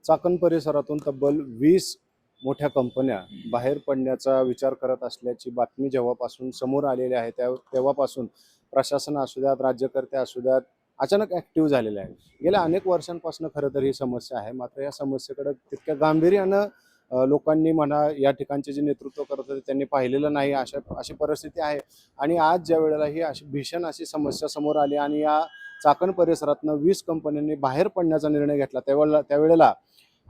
चाकण परिसरातून तब्बल 20 मोठ्या कंपन्या बाहेर पडण्याचा विचार करत असल्याची बातमी जेव्हापासून समोर आलेली आहे तेव्हापासून प्रशासन असू द्यात, राज्यकर्ते असू द्यात, अचानक ॲक्टिव्ह झालेले आहे. गेल्या अनेक वर्षांपासून खरं तर ही समस्या आहे. मात्र या समस्येकडे तितक्या गांभीर्यानं लोकांनी म्हणा, या ठिकाणचे जे नेतृत्व करत होते त्यांनी पाहिलेलं नाही. अशी परिस्थिती आहे. आणि आज ज्या वेळेला ही अशी भीषण अशी समस्या समोर आली आणि या चाकण परिसरातनं 20 कंपन्यांनी बाहेर पडण्याचा निर्णय घेतला, त्यावेळेला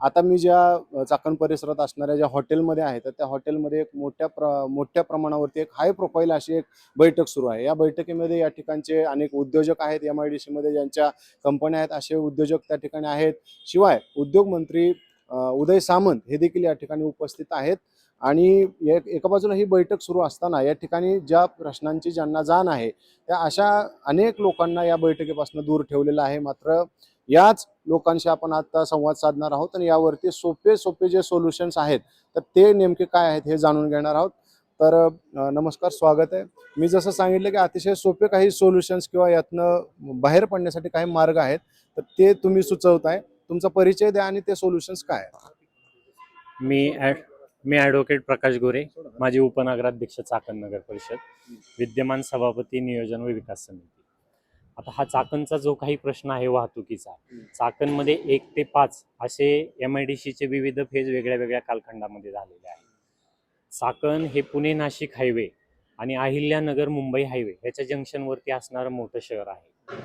आता मी ज्या चाकण परिसरात असणाऱ्या ज्या हॉटेलमध्ये आहे, तर त्या हॉटेलमध्ये एक मोठ्या प्रमाणावरती एक हाय प्रोफाईल अशी एक बैठक सुरू आहे. या बैठकीमध्ये या ठिकाणचे अनेक उद्योजक आहेत, MIDC मध्ये ज्यांच्या कंपन्या आहेत असे उद्योजक त्या ठिकाणी आहेत. शिवाय उद्योग मंत्री उदय सामंत हे देखील या ठिकाणी उपस्थित आहेत. आणि एका बाजूला ही बैठक सुरू असताना या ठिकाणी ज्या प्रश्नांची ज्यांना जाण आहे त्या अशा अनेक लोकांना या बैठकीपासून दूर ठेवलेलं आहे. मात्र याच लोकांशी आपण आता संवाद साधणार आहोत आणि यावरती सोपे जे सोल्युशन्स आहेत तर ते नेमके काय आहेत हे जाणून घेणार आहोत. तर नमस्कार, स्वागत आहे. मी जसं सांगितलं की अतिशय सोपे काही सोल्युशन्स किंवा यातनं बाहेर पडण्यासाठी काही मार्ग आहेत, तर ते तुम्ही सुचवताय. तुमचा परिचय द्या आणि ते सोल्युशन्स काय आहेत. मी ॲडव्होकेट प्रकाश गोरे, माझी उपनगराध्यक्ष चाकण नगर परिषद, विद्यमान सभापती नियोजन व विकास समिती. आता हा चाकणचा जो काही प्रश्न आहे वाहतुकीचा, चाकणमध्ये 1 ते 5 असे MIDCचे विविध फेज वेगळ्या वेगळ्या कालखंडामध्ये झालेले आहेत. चाकण हे पुणे नाशिक हायवे आणि अहिल्यानगर मुंबई हायवे ह्याच्या जंक्शनवरती असणारं मोठं शहर आहे.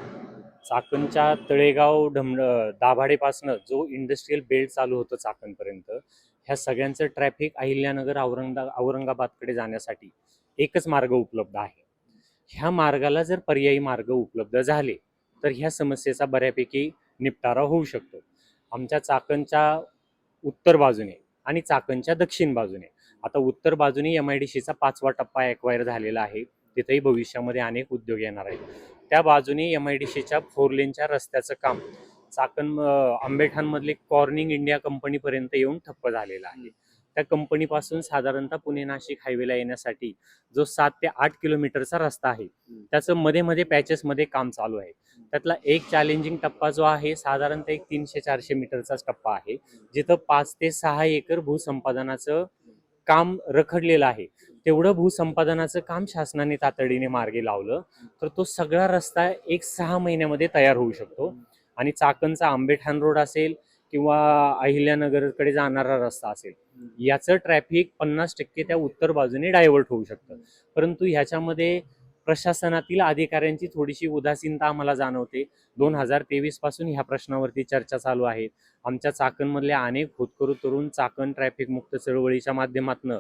चाकणच्या तळेगाव दाभाडेपासनं जो इंडस्ट्रीयल बेल्ट चालू होतं चाकणपर्यंत, ह्या सगळ्यांचं ट्रॅफिक अहिल्यानगर औरंगाबादकडे जाण्यासाठी एकच मार्ग उपलब्ध आहे. ह्या मार्गाला जर पर्यायी मार्ग उपलब्ध झाले तर ह्या समस्येचा बऱ्यापैकी निपटारा होऊ शकतो. आमच्या चाकणच्या उत्तर बाजूने आणि चाकणच्या दक्षिण बाजूने, आता उत्तर बाजूने MIDCचा 5वा टप्पा ॲक्वायर झालेला आहे. तिथेही भविष्यामध्ये अनेक उद्योग येणार आहेत. त्या बाजूने MIDCच्या 4 लेनच्या रस्त्याचं काम चाकण आंबेठाणमधले कॉर्निंग इंडिया कंपनीपर्यंत येऊन ठप्प झालेला आहे. त्या कंपनीपासून साधारणतः पुणे नाशिक हायवेला येण्यासाठी जो 7 ते 8 किलोमीटरचा रस्ता आहे त्याचं मध्ये पॅचेसमध्ये काम चालू आहे. त्यातला एक चॅलेंजिंग टप्पा जो आहे साधारणतः एक 300-400 मीटरचाच टप्पा आहे, जिथं 5 ते 6 एकर भूसंपादनाचं काम रखडलेलं आहे. तेवढं भूसंपादनाचं काम शासनाने तातडीने मार्गी लावलं तर तो सगळा रस्ता एक 6 महिन्यामध्ये तयार होऊ शकतो. आणि चाकणचा आंबेठाण रोड असेल किंवा अहिल्यानगरकडे जाणारा रस्ता असेल, याचं ट्रॅफिक 50% त्या उत्तर बाजूने डायव्हर्ट होऊ शकतं. परंतु ह्याच्यामध्ये प्रशासनातील अधिकाऱ्यांची थोडीशी उदासीनता आम्हाला जाणवते. 2023 पासून ह्या प्रश्नावरती चर्चा चालू आहे. आमच्या चाकणमधल्या अनेक होतकरू तरुण चाकण ट्रॅफिक मुक्त चळवळीच्या माध्यमातून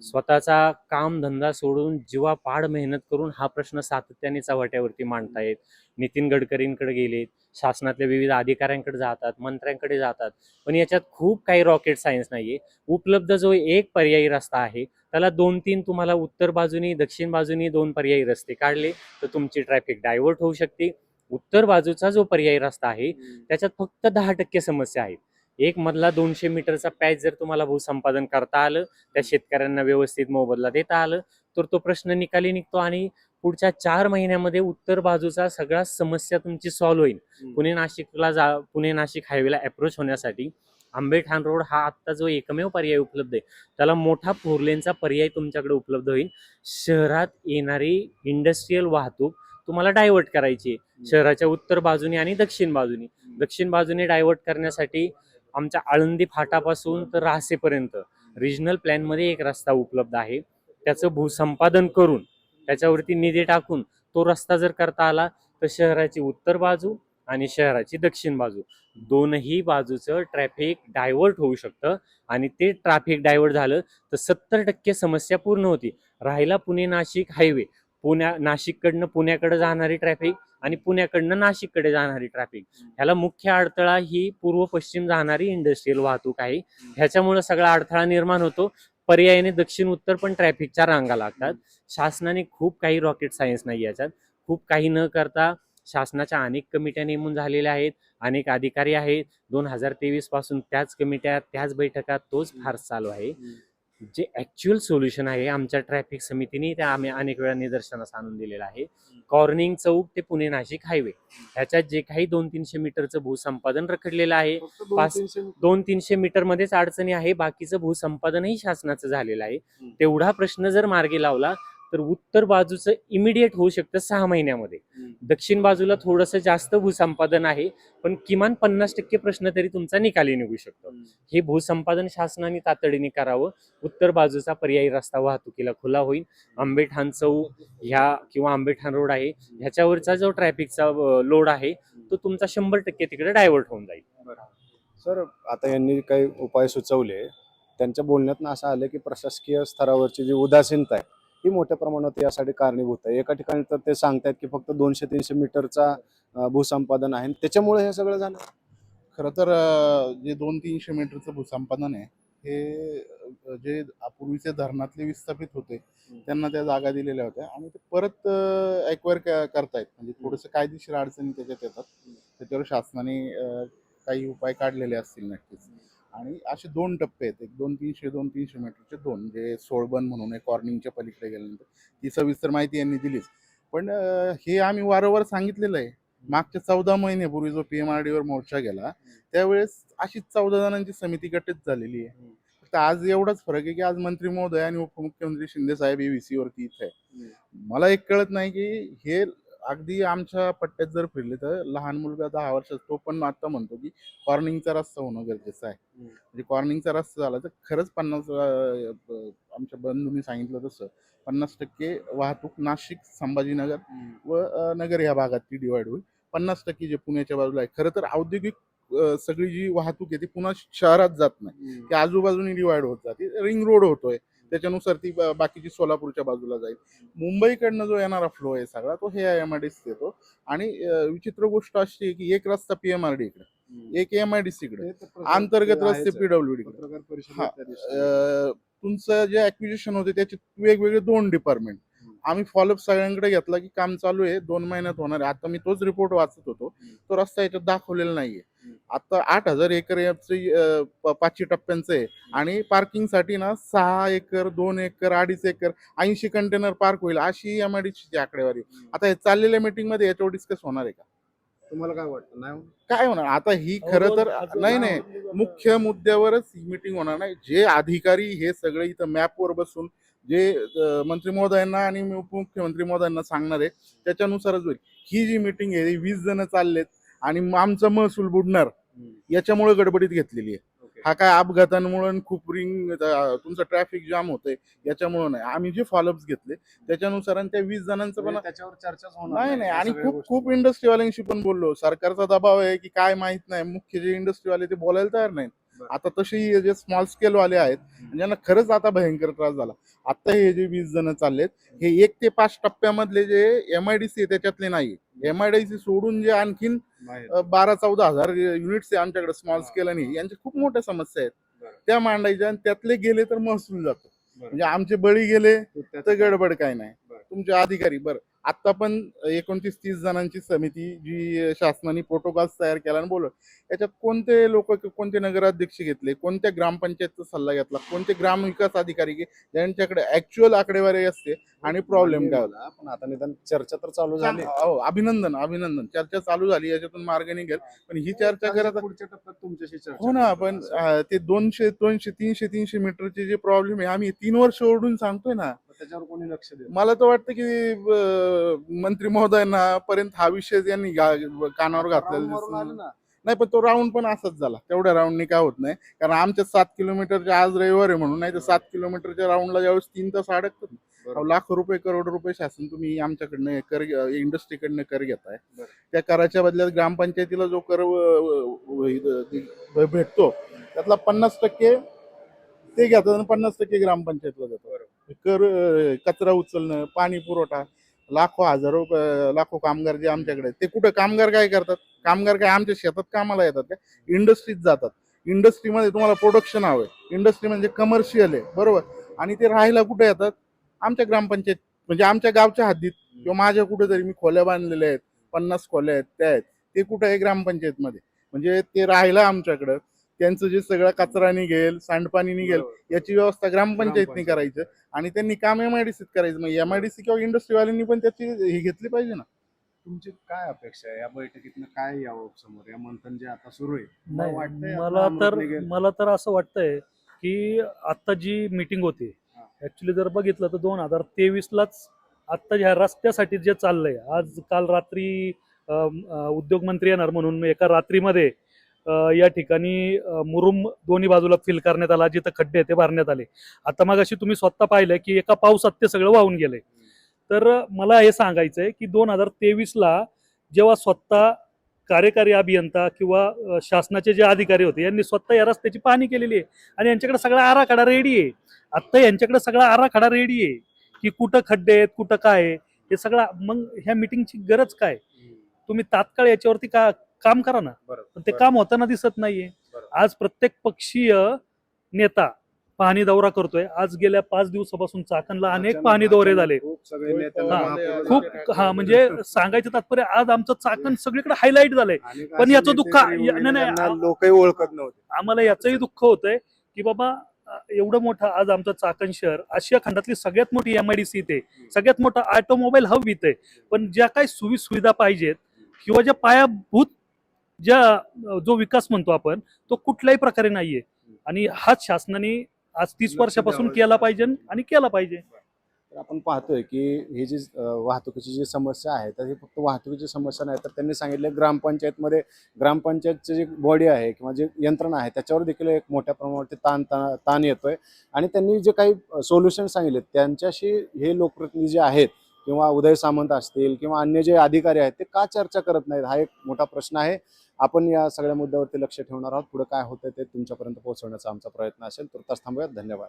स्वतःचा काम धंदा सोडून जीवापाड मेहनत करून हा प्रश्न सातत्याने चव्हाट्यावरती मांडतायत. नितीन गडकरींकडे गेलेत, शासनातल्या विविध अधिकाऱ्यांकडे जातात, मंत्र्यांकडे जातात, पण याच्यात खूप काही रॉकेट सायन्स नाहीये. उपलब्ध जो एक पर्यायी रस्ता आहे त्याला 2-3 तुम्हाला उत्तर बाजूनी दक्षिण बाजूनी 2 पर्यायी रस्ते काढले तर तुमची ट्रॅफिक डायव्हर्ट होऊ शकते. उत्तर बाजूचा जो पर्यायी रस्ता आहे त्याच्यात फक्त 10% समस्या आहेत. एक मधला 200 मीटरचा पॅच जर तुम्हाला भूसंपादन करता आलं, त्या शेतकऱ्यांना व्यवस्थित मोबदला देता आलं, तर तो प्रश्न निकाली निघतो आणि पुढच्या 4 महिन्यामध्ये उत्तर बाजूचा सगळा समस्या तुमची सॉल्व्ह होईल. पुणे नाशिक हायवेला अप्रोच होण्यासाठी आंबेठाण रोड हा आत्ता जो एकमेव पर्याय उपलब्ध आहे, त्याला मोठा 4 लेनचा पर्याय तुमच्याकडे उपलब्ध होईल. शहरात येणारी इंडस्ट्रीयल वाहतूक तुम्हाला डायव्हर्ट करायची आहे शहराच्या उत्तर बाजूने आणि दक्षिण बाजूने डायव्हर्ट करण्यासाठी आमच्या आळंदी फाटापासून तर राहसेपर्यंत रिजनल प्लॅनमध्ये एक रस्ता उपलब्ध आहे. त्याचं भूसंपादन करून त्याच्यावरती निधी टाकून तो रस्ता जर करता आला तर शहराची उत्तर बाजू आणि शहराची दक्षिण बाजू दोनही बाजूचं ट्रॅफिक डायव्हर्ट होऊ शकतं. आणि ते ट्रॅफिक डायव्हर्ट झालं तर 70% समस्या पूर्ण होती. राहिला पुणे नाशिक हायवे, नाशिककडनं पुण्याकडे जाणारी ट्रॅफिक आणि पुण्याकडनं नाशिककडे जाणारी ट्रॅफिक, ह्याला मुख्य अडथळा ही पूर्व पश्चिम जाणारी इंडस्ट्रीयल वाहतूक आहे. ह्याच्यामुळे सगळा अडथळा निर्माण होतो. पर्यायाने दक्षिण उत्तर पण ट्रॅफिकच्या रांगा लागतात. शासनाने खूप काही रॉकेट सायन्स नाही याच्यात. खूप काही न करता शासनाच्या अनेक कमिट्या नेमून झालेल्या आहेत, अनेक अधिकारी आहेत. 2023 पासून त्याच कमिट्या, त्याच बैठका, तोच फार्स चालू आहे. जे ऍक्च्युअल सोल्युशन आहे आमच्या ट्रॅफिक समितीने ते आम्ही अनेक वेळा निदर्शनास आणून दिलेलं आहे. कॉर्निंग चौक ते पुणे नाशिक हायवे ह्याच्यात जे काही 200-300 मीटरचं भूसंपादन रखडलेलं आहे, फक्त 200-300 मीटर मध्येच अडचणी आहे, बाकीचं भूसंपादनही शासनाचं झालेलं आहे. तेवढा प्रश्न जर मार्गी लावला तर उत्तर बाजूचं इमिडिएट होऊ शकतं 6 महिन्यामध्ये. दक्षिण बाजूला थोडंसं जास्त भूसंपादन आहे, पण किमान 50% प्रश्न तरी तुमचा निकाली निघू शकतो. हे भूसंपादन शासनाने तातडीने करावं. उत्तर बाजूचा पर्यायी रस्ता वाहतुकीला खुला होईल. आंबेठाण चौक ह्या किंवा आंबेठाण रोड आहे ह्याच्यावरचा जो ट्रॅफिकचा लोड आहे तो तुमचा 100% तिकडे डायव्हर्ट होऊन जाईल. सर, आता यांनी काही उपाय सुचवले, त्यांच्या बोलण्यातून असं आलं की प्रशासकीय स्तरावरची जी उदासीनता आहे ही मोठ्या प्रमाणात यासाठी कारणीभूत आहे. एका ठिकाणी तर ते सांगतायत की फक्त 200-300 मीटरचा भूसंपादन आहे, त्याच्यामुळे हे सगळं झालं. खरं तर जे 200-300 मीटरचं भूसंपादन आहे हे जे पूर्वीचे धरणातले विस्थापित होते त्यांना त्या जागा दिलेल्या होत्या आणि ते परत एक्वायर करतायत. म्हणजे थोडंसं कायदेशीर अडचणी त्याच्यात येतात. त्याच्यावर शासनाने काही उपाय काढलेले असतील नक्कीच. आणि असे 2 टप्पे आहेत, एक 200-300 मीटरचे 2 जे सोळबन म्हणून आहे कॉर्निंगच्या पलीकडे गेल्यानंतर. ती सविस्तर माहिती यांनी दिलीच. पण हे आम्ही वारंवार सांगितलेलं आहे. मागच्या 14 महिन्यापूर्वी जो PMRD वर मोर्चा गेला त्यावेळेस अशीच 14 जणांची समिती गठीत झालेली आहे. फक्त आज एवढाच फरक आहे की आज मंत्री महोदय आणि उपमुख्यमंत्री शिंदे साहेब हे VC वरती इथे आहे. मला एक कळत नाही की हे अगदी आमच्या पट्ट्यात जर फिरले तर लहान मुलगा 10 वर्षाचा तो पण आता म्हणतो की कॉर्निंगचा रस्ता होणं गरजेचं आहे. म्हणजे कॉर्निंगचा रस्ता झाला तर खरंच 50 आमच्या बंधूंनी सांगितलं तसं 50% वाहतूक नाशिक, संभाजीनगर व नगर या भागात ती डिवाइड होईल. 50% जे पुण्याच्या बाजूला आहे. खरं तर औद्योगिक सगळी जी वाहतूक आहे ती पुन्हा शहरात जात नाही, ती आजूबाजूने डिवाइड होत जाते. रिंग रोड होतोय त्याच्यानुसार ती बाकीची सोलापूरच्या बाजूला जाईल. मुंबईकडनं जो येणारा फ्लो आहे सगळा तो हे MIDC येतो. आणि विचित्र गोष्ट अशी आहे की एक रस्ता PMRD इकडे, एक MIDC इकडे, अंतर्गत रस्ते PWD इकडे. तुमचं जे ऍक्विजिशन होते त्याचे वेगवेगळे 2 डिपार्टमेंट. आम्ही फॉलोअप सगळ्यांकडे घेतला की काम चालू आहे, 2 महिन्यात होणार आहे. आता मी तोच रिपोर्ट वाचत होतो, तो रस्ता याच्यात दाखवलेला नाहीये. आता 8,000 एकर याचं 5 टप्प्यांचं आहे आणि पार्किंगसाठी ना 6 acre, 2 acre, 2.5 acre, 80 container park होईल अशी MIDCची आकडेवारी. आता हे चाललेल्या मीटिंग मध्ये याच्यावर डिस्कस होणार आहे का? तुम्हाला काय वाटतं? नाही काय होणार आता ही खरं तर नाही मुख्य मुद्द्यावरच ही मीटिंग होणार नाही. जे अधिकारी हे सगळे इथं मॅपवर बसून जे मंत्री महोदयांना आणि उपमुख्यमंत्री महोदयांना सांगणार आहे त्याच्यानुसारच होईल. ही जी मीटिंग आहे 20 जण चाललेत आणि आमचं महसूल बुडणार याच्यामुळे गडबडीत घेतलेली आहे. हा काय अपघातांमुळे खूप तुमचं ट्रॅफिक जाम होतंय याच्यामुळे नाही. आम्ही जे फॉलोअप्स घेतले त्याच्यानुसार आणि त्या 20 जणांचं पण त्याच्यावर चर्चाच होणार नाही आणि खूप इंडस्ट्रीवाल्यांशी पण बोललो. सरकारचा दबाव आहे की काय माहित नाही, मुख्य जे इंडस्ट्रीवाले ते बोलायला तयार नाहीत. आता तशी जे स्मॉल स्केल वाले आहेत ज्यांना खरंच आता भयंकर त्रास झाला. आता हे जे 20 जण चाललेत हे 1 ते 5 टप्प्यामधले जे MIDC आहे त्याच्यातले नाही. MIDC सोडून जे आणखीन 12-14 हजार युनिट्स आहे आमच्याकडे स्मॉल स्केल आणि यांच्या खूप मोठ्या समस्या आहेत त्या मांडायच्या आणि त्यातले गेले तर महसूल जातो. म्हणजे आमचे बळी गेले तर गडबड काय नाही. तुमचे अधिकारी बरं आता पण 29-30 जणांची समिती जी शासनाने प्रोटोकॉल्स तयार केला आणि बोलव याच्यात कोणते लोक, कोणते नगराध्यक्ष घेतले, कोणत्या ग्रामपंचायतचा सल्ला घेतला, कोणते ग्रामविकास अधिकारी ज्यांच्याकडे ऍक्च्युअल आकडेवारी असते आणि प्रॉब्लेम काय होता. पण आता निदान चर्चा तर चालू झाली. अभिनंदन चर्चा चालू झाली, याच्यातून मार्ग निघेल. पण ही चर्चा करत पुढच्या टप्प्यात तुमच्याशी चर्चा हो ना. पण ते 200, 300 मीटरचे जे प्रॉब्लेम आहे आम्ही 3 वर्ष ओढून सांगतोय ना. त्याच्यावर कोणी लक्ष देत मला तर वाटतं की मंत्री महोदयांना पर्यंत हा विषय यांनी कानावर घातलेला नाही. पण तो राऊंड पण असाच झाला. तेवढ्या राऊंडनी काय होत नाही, कारण आमच्या 7 किलोमीटरच्या आज रविवार आहे म्हणून, नाही तर 7 किलोमीटरच्या राऊंडला ज्यावेळेस 3 तास अडकतात. लाखो रुपये, करोड रुपये शासन तुम्ही आमच्याकडनं कर इंडस्ट्रीकडनं कर घेताय. त्या कराच्या बदल्यात ग्रामपंचायतीला जो कर भेटतो त्यातला 50% ते घेतात आणि 50% ग्रामपंचायतला देतात. कर, कचरा उचलणं, पाणी पुरवठा, लाखो कामगार जे आमच्याकडे ते कुठं कामगार काय करतात? कामगार काय आमच्या शेतात कामाला येतात का? इंडस्ट्रीत जातात. इंडस्ट्रीमध्ये तुम्हाला प्रोडक्शन हवंय, इंडस्ट्री म्हणजे कमर्शियल आहे बरोबर, आणि ते राहायला कुठे येतात? आमच्या ग्रामपंचायत म्हणजे आमच्या गावच्या हद्दीत किंवा माझ्या कुठेतरी मी खोल्या बांधलेल्या आहेत, 50 खोल्या आहेत त्या आहेत, ते कुठे आहे? ग्रामपंचायतमध्ये. म्हणजे ते राहायला आमच्याकडं त्यांचं जे सगळा कचरा निघेल, सांडपाणी निघेल, याची व्यवस्था ग्रामपंचायतनी करायचं आणि त्यांनी काम MIDCत करायचं. मग MIDC किंवा इंडस्ट्रीवाल्यांनी पण त्याची ही घेतली पाहिजे ना. तुमची काय अपेक्षा आहे या बैठकीतनं, काय यावं समोर, या मंथन जे आता सुरू आहे? नाही, वाटतंय मला आपलं तर अमृत निघेल? मला तर असं वाटतंय की आता जी मीटिंग होती ऍक्च्युली जर बघितलं तर 2023लाच आत्ता ह्या रस्त्यासाठी जे चाललंय, आज काल रात्री उद्योग मंत्री येणार म्हणून एका रात्रीमध्ये या ठिकाणी मुरुम दोन्ही बाजूला फिल करण्यात आला, जिथं खड्डे ते भरण्यात आले. आता मग अशी तुम्ही स्वतः पाहिलंय की एका पावसात ते सगळं वाहून गेलंय. तर मला हे सांगायचंय की 2023ला जेव्हा स्वतः कार्यकारी अभियंता किंवा शासनाचे जे अधिकारी होते यांनी स्वतः या रस्त्याची पाहणी केलेली आहे आणि यांच्याकडे सगळा आराखडा रेडी आहे. आत्ता यांच्याकडे सगळा आराखडा रेडी आहे की कुठं खड्डे आहेत, कुठं काय आहे, हे सगळं. मग ह्या मिटिंगची गरज काय? तुम्ही तात्काळ याच्यावरती काम करा ना. पण ते काम होताना दिसत नाहीये. आज प्रत्येक पक्षीय नेता पाहणी दौरा करतोय. आज गेल्या 5 दिवसापासून चाकणला अनेक पाहणी दौरे झाले. खूप सगळे नेते हा, महापौर खूप झाले. म्हणजे सांगायचं तात्पर्य आज आमचं चाकण सगळीकडे हायलाईट झालंय. आणि पण याचं असे दुःख- नेते तरी नाही, नाही, ज्यांना लोकही ओळखत नव्हते. आम्हाला याचंही दुःख होतंय की बाबा एवढं मोठं आज आमचं चाकण शहर आशिया खंडातली सगळ्यात मोठी MIDC इथे, सगळ्यात मोठं ऑटोमोबाईल हब इथे, पण ज्या काही सुविधा पाहिजेत किंवा ज्या पायाभूत जो विकास म्हणतो आपण, तो कुठल्याही प्रकारे नाहीये. आणि हाच शासनाने आज 30 वर्षापासून केला पाहिजे आणि केला पाहिजे. तर आपण पाहतोय की ही जी वाहतुकीची जी समस्या आहे, तर ही फक्त वाहतुकीची समस्या नाही, तर त्यांनी सांगितले ग्रामपंचायतमध्ये, ग्रामपंचायतची जी बॉडी आहे किंवा जे यंत्रणा आहे त्याच्यावर देखील एक मोठ्या प्रमाणावरती ताण येतोय. आणि त्यांनी जे काही सोल्युशन सांगितले त्यांच्याशी हे लोकप्रतिनिधी जे आहेत किंवा उदय सामंत असतील किंवा अन्य जे अधिकारी आहेत ते का चर्चा करत नाहीत, हा एक मोठा प्रश्न आहे. आपण या सगळ्या मुद्द्यावरती लक्ष ठेवणार आहोत. पुढे काय होतं ते तुमच्यापर्यंत पोहोचवण्याचा आमचा प्रयत्न असेल. तुर्तास थांबूयात. धन्यवाद.